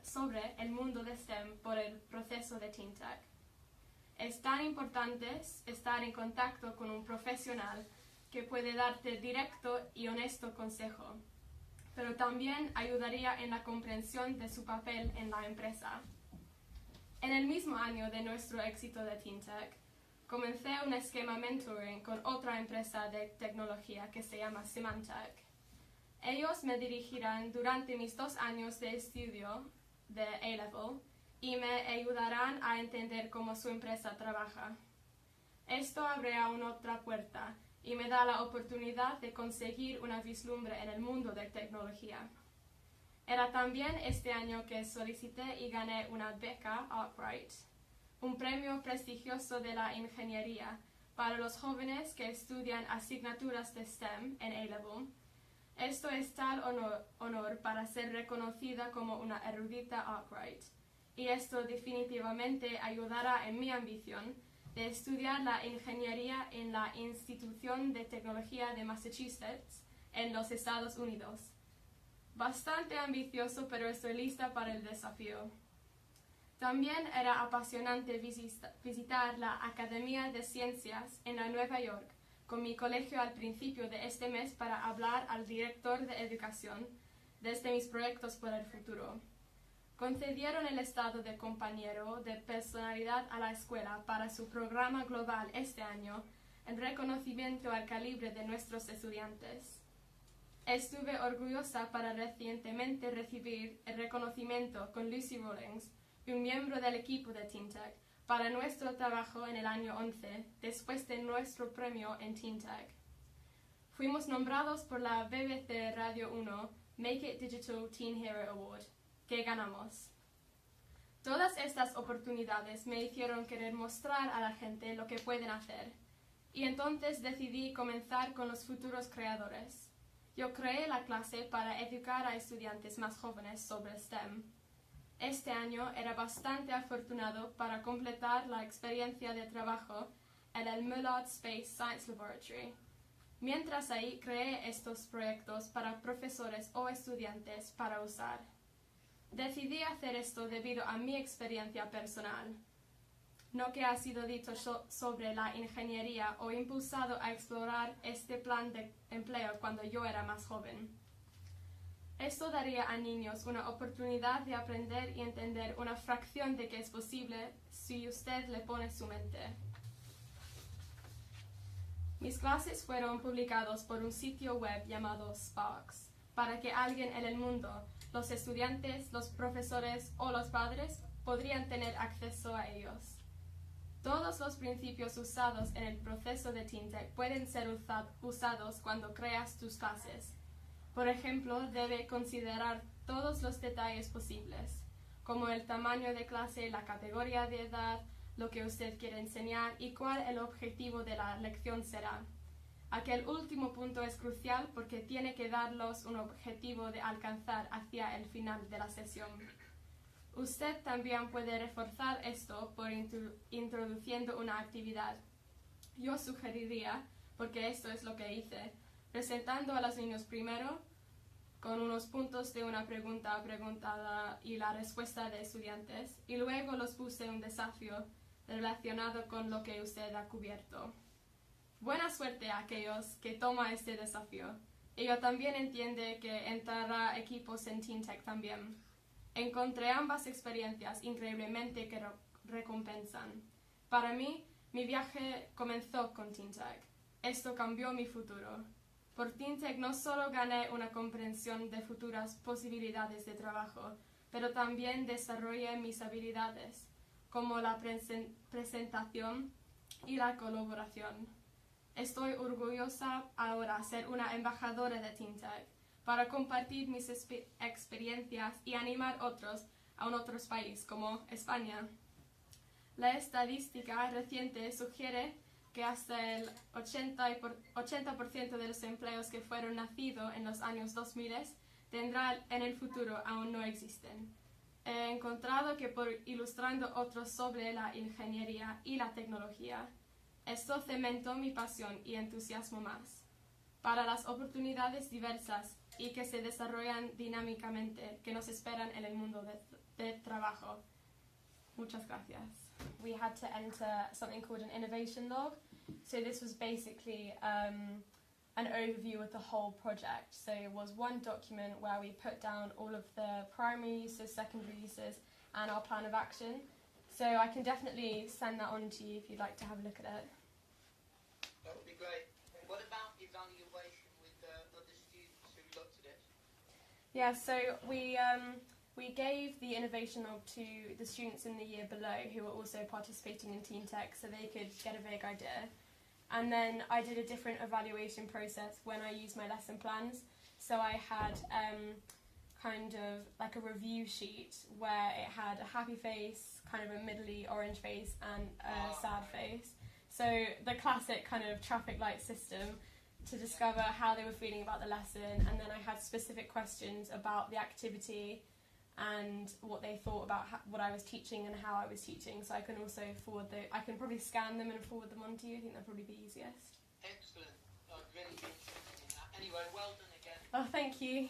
sobre el mundo de STEM por el proceso de TeenTech. Es tan importante estar en contacto con un profesional que puede darte directo y honesto consejo, pero también ayudaría en la comprensión de su papel en la empresa. En el mismo año de nuestro éxito de TeenTech, comencé un esquema mentoring con otra empresa de tecnología que se llama Symantec. Ellos me dirigirán durante mis 2 años de estudio de A-Level y me ayudarán a entender cómo su empresa trabaja. Esto abrirá una otra puerta y me da la oportunidad de conseguir una vislumbre en el mundo de tecnología. Era también este año que solicité y gané una beca Arkwright, un premio prestigioso de la ingeniería para los jóvenes que estudian asignaturas de STEM en A-Level. Esto es tal honor para ser reconocida como una erudita Arkwright, y esto definitivamente ayudará en mi ambición de estudiar la ingeniería en la Institución de Tecnología de Massachusetts en los Estados Unidos. Bastante ambicioso, pero estoy lista para el desafío. También era apasionante visitar la Academia de Ciencias en Nueva York con mi colegio al principio de este mes para hablar al director de educación desde mis proyectos por el futuro. Concedieron el estado de compañero de personalidad a la escuela para su programa global este año en reconocimiento al calibre de nuestros estudiantes. Estuve orgullosa para recientemente recibir el reconocimiento con Lucy Rawlings, un miembro del equipo de TeenTech, para nuestro trabajo en el año 11, después de nuestro premio en TeenTech. Fuimos nombrados por la BBC Radio 1 Make It Digital Teen Hero Award, que ganamos. Todas estas oportunidades me hicieron querer mostrar a la gente lo que pueden hacer, y entonces decidí comenzar con los futuros creadores. Yo creé la clase para educar a estudiantes más jóvenes sobre STEM. Este año era bastante afortunado para completar la experiencia de trabajo en el Mullard Space Science Laboratory. Mientras ahí creé estos proyectos para profesores o estudiantes para usar. Decidí hacer esto debido a mi experiencia personal, no que ha sido dicho sobre la ingeniería o impulsado a explorar este plan de empleo cuando yo era más joven. Esto daría a niños una oportunidad de aprender y entender una fracción de que es posible si usted le pone su mente. Mis clases fueron publicados por un sitio web llamado Sparks, para que alguien en el mundo, los estudiantes, los profesores o los padres, podrían tener acceso a ellos. Todos los principios usados en el proceso de TeenTech pueden ser usados cuando creas tus clases. Por ejemplo, debe considerar todos los detalles posibles, como el tamaño de clase, la categoría de edad, lo que usted quiere enseñar y cuál el objetivo de la lección será. Aquel último punto es crucial porque tiene que darlos un objetivo de alcanzar hacia el final de la sesión. Usted también puede reforzar esto por introduciendo una actividad. Yo sugeriría, porque esto es lo que hice, presentando a los niños primero con unos puntos de una pregunta preguntada y la respuesta de estudiantes, y luego los puse un desafío relacionado con lo que usted ha cubierto. Buena suerte a aquellos que toman este desafío. Ella también entiende que entrará equipos en TeenTech también. Encontré ambas experiencias increíblemente que recompensan. Para mí, mi viaje comenzó con TeenTech. Esto cambió mi futuro. Por TeenTech no solo gané una comprensión de futuras posibilidades de trabajo, pero también desarrollé mis habilidades, como la presentación y la colaboración. Estoy orgullosa ahora de ser una embajadora de TeenTech para compartir mis experiencias y animar otros a otros países como España. La estadística reciente sugiere que hasta el 80% de los empleos que fueron nacidos en los años 2000 tendrán en el futuro aún no existen. He encontrado que por ilustrando otros sobre la ingeniería y la tecnología, esto cementó mi pasión y entusiasmo más. Para las oportunidades diversas y que se desarrollan dinámicamente, que nos esperan en el mundo de trabajo. Muchas gracias. We had to enter something called an innovation log. So this was basically an overview of the whole project. So it was one document where we put down all of the primary uses, secondary uses, and our plan of action. So I can definitely send that on to you if you'd like to have a look at it. That would be great. What about evaluation with other students who looked at it? Yeah, so we gave the innovation log to the students in the year below who were also participating in Teen Tech so they could get a vague idea. And then I did a different evaluation process when I used my lesson plans. So I had kind of like a review sheet where it had a happy face, kind of a middly orange face, and a sad face. So the classic kind of traffic light system to discover how they were feeling about the lesson. And then I had specific questions about the activity and what they thought about what I was teaching and how I was teaching. So I can also I can probably scan them and forward them on to you. I think that'd probably be easiest. Excellent. I'd really be interested in that. Anyway, well done again. Oh, thank you.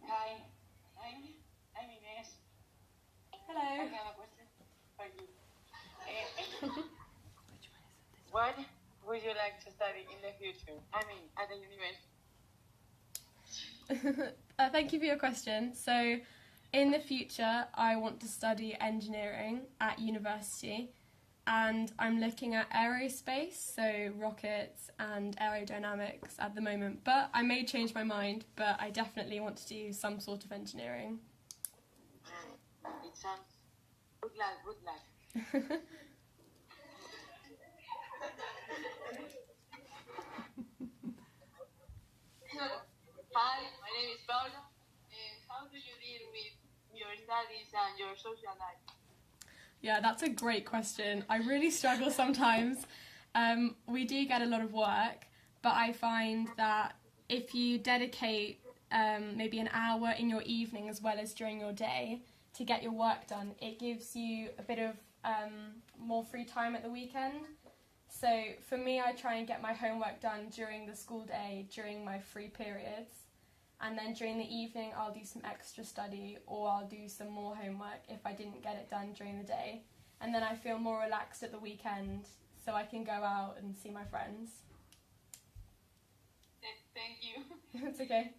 Hi, I'm Inés. Hello. I have a question for you. What would you like to study in the future? I mean, at the university. Thank you for your question. So, in the future, I want to study engineering at university, and I'm looking at aerospace, so rockets and aerodynamics at the moment. But I may change my mind, but I definitely want to do some sort of engineering. It sounds good luck. Hi, my name is Paula. How do you deal with your studies and your social life? Yeah, that's a great question. I really struggle sometimes. We do get a lot of work, but I find that if you dedicate maybe an hour in your evening as well as during your day to get your work done, it gives you a bit of more free time at the weekend. So for me, I try and get my homework done during the school day, during my free periods. And then during the evening, I'll do some extra study or I'll do some more homework if I didn't get it done during the day. And then I feel more relaxed at the weekend so I can go out and see my friends. Thank you. It's okay.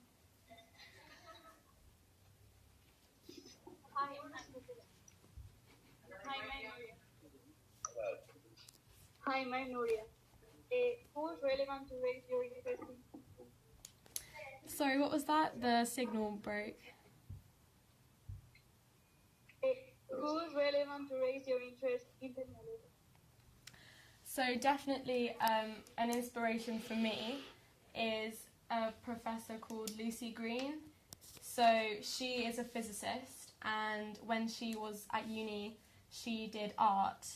Hi, my Nuria. Who is relevant to raise your interest in? Sorry, what was that? The signal broke. Who is relevant to raise your interest in technology? So definitely an inspiration for me is a professor called Lucy Green. So she is a physicist, and when she was at uni, she did art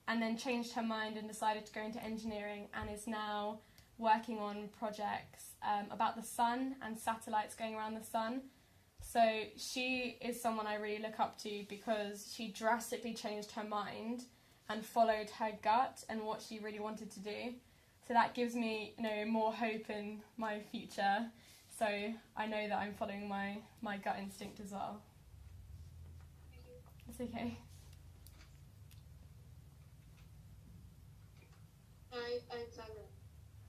and then changed her mind and decided to go into engineering and is now working on projects about the sun and satellites going around the sun. So she is someone I really look up to because she drastically changed her mind and followed her gut and what she really wanted to do. So that gives me, more hope in my future. So I know that I'm following my gut instinct as well. It's okay. Hi, I'm Sandra.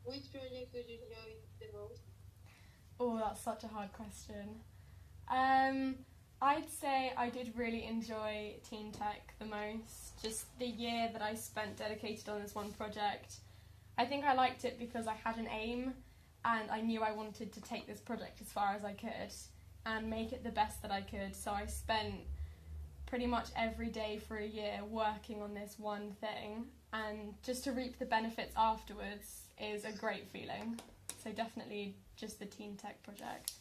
Which project do you enjoy the most? Oh, that's such a hard question. I'd say I did really enjoy Teen Tech the most. Just the year that I spent dedicated on this one project. I think I liked it because I had an aim and I knew I wanted to take this project as far as I could and make it the best that I could. So I spent pretty much every day for a year working on this one thing, and just to reap the benefits afterwards is a great feeling. So definitely just the Teen Tech project.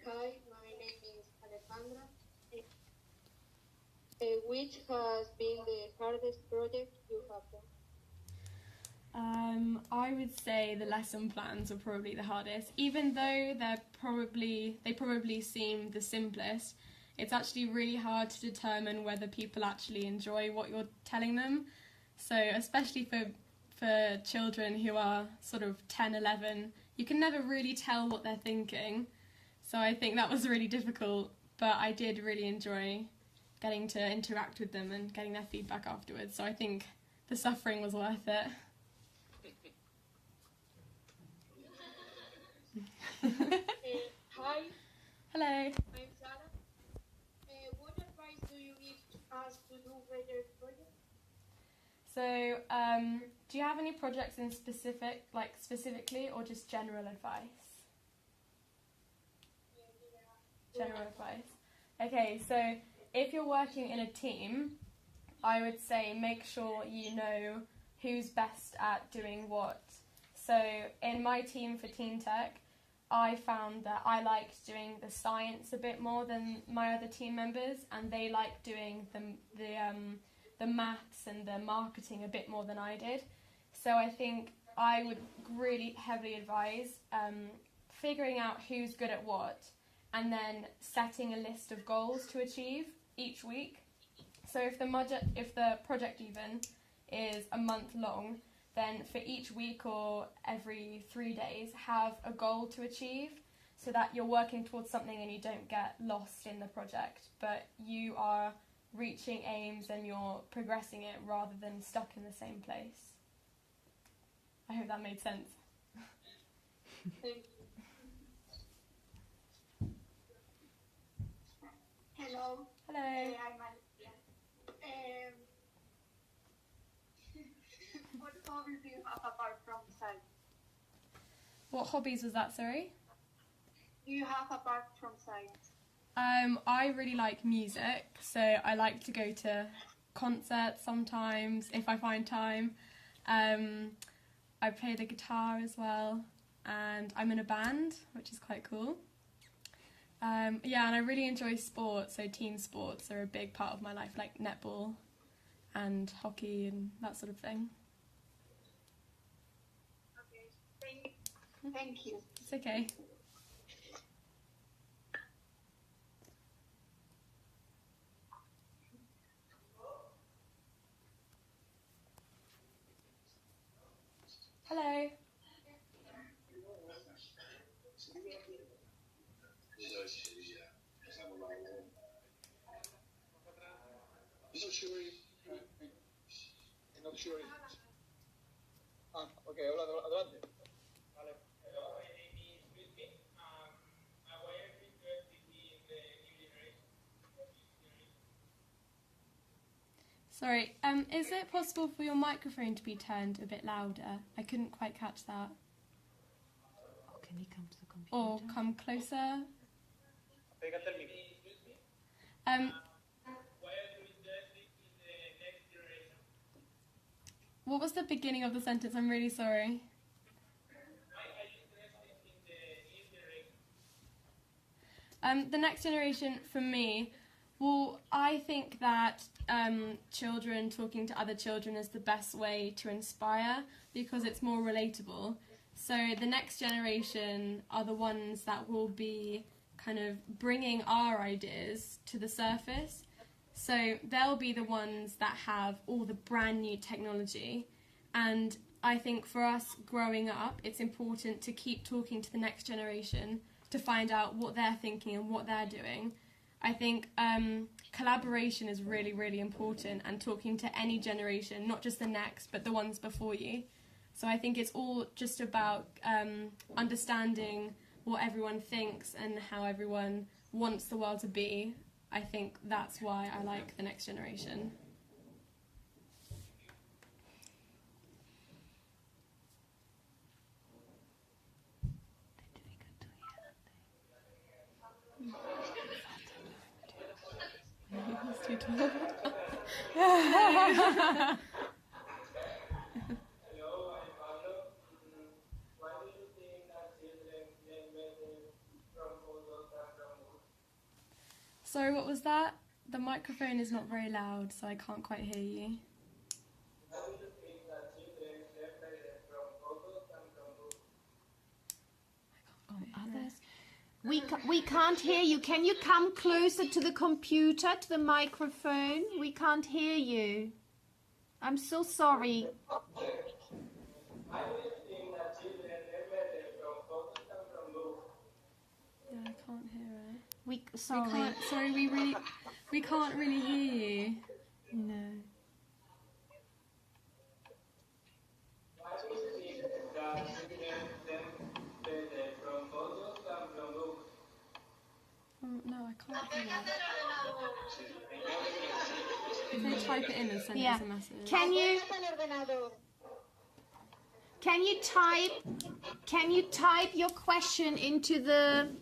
Hi, my name is Alejandra. Which has been the hardest project you have done? I would say the lesson plans are probably the hardest. Even though they probably seem the simplest, it's actually really hard to determine whether people actually enjoy what you're telling them. So especially for children who are sort of 10, 11, you can never really tell what they're thinking. So I think that was really difficult, but I did really enjoy getting to interact with them and getting their feedback afterwards. So I think the suffering was worth it. Hi. Hello. I'm Sarah. What advice do you give us to do better projects? So, do you have any projects in specifically, or just general advice? General advice. Okay, so if you're working in a team, I would say make sure you know who's best at doing what. So in my team for Teen Tech, I found that I liked doing the science a bit more than my other team members, and they liked doing the maths and the marketing a bit more than I did. So I think I would really heavily advise figuring out who's good at what, and then setting a list of goals to achieve each week. So if the project even is a month long, then for each week or every 3 days, have a goal to achieve so that you're working towards something and you don't get lost in the project, but you are reaching aims and you're progressing it rather than stuck in the same place. I hope that made sense. Hello. Hello. I'm Alicia. What hobbies do you have apart from science? What hobbies was that, sorry? Do you have apart from science? I really like music, so I like to go to concerts sometimes if I find time. I play the guitar as well, and I'm in a band, which is quite cool. Yeah, and I really enjoy sports, so team sports are a big part of my life, like netball and hockey and that sort of thing. Okay, thank you. It's okay. Hello. Ok, hola, adelante. Vale. Hello, my name is Luis. Why are you interested in the new generation? Sorry, is it possible for your microphone to be turned a bit louder? I couldn't quite catch that. Or can you come to the computer? Or come closer. Pégate el micro. Why are you interested in the next generation? What was the beginning of the sentence? I'm really sorry. Why are you interested in the new generation? The next generation, for me, well, I think that children talking to other children is the best way to inspire because it's more relatable. So the next generation are the ones that will be kind of bringing our ideas to the surface. So they'll be the ones that have all the brand new technology. And I think for us growing up, it's important to keep talking to the next generation to find out what they're thinking and what they're doing. I think collaboration is really, really important, and talking to any generation, not just the next, but the ones before you. So I think it's all just about understanding what everyone thinks and how everyone wants the world to be. I think that's why I like the next generation. It's too tall. Hello, I'm Pablo. Why do you think that children learn better from photos than from books? Sorry, what was that? The microphone is not very loud, so I can't quite hear you. Why do you think that children learn better from photos than from books? Others. We can't hear you. Can you come closer to the computer, to the microphone? We can't hear you. I'm so sorry. Why do you think that children learn better from photos than from books? Yeah, I can't hear it. Sorry. We can't really hear you. No. Why do you think that children learn better from photos than from books? No, I can't hear it. If they type it in and send Yeah. us a message. Can you type your question into the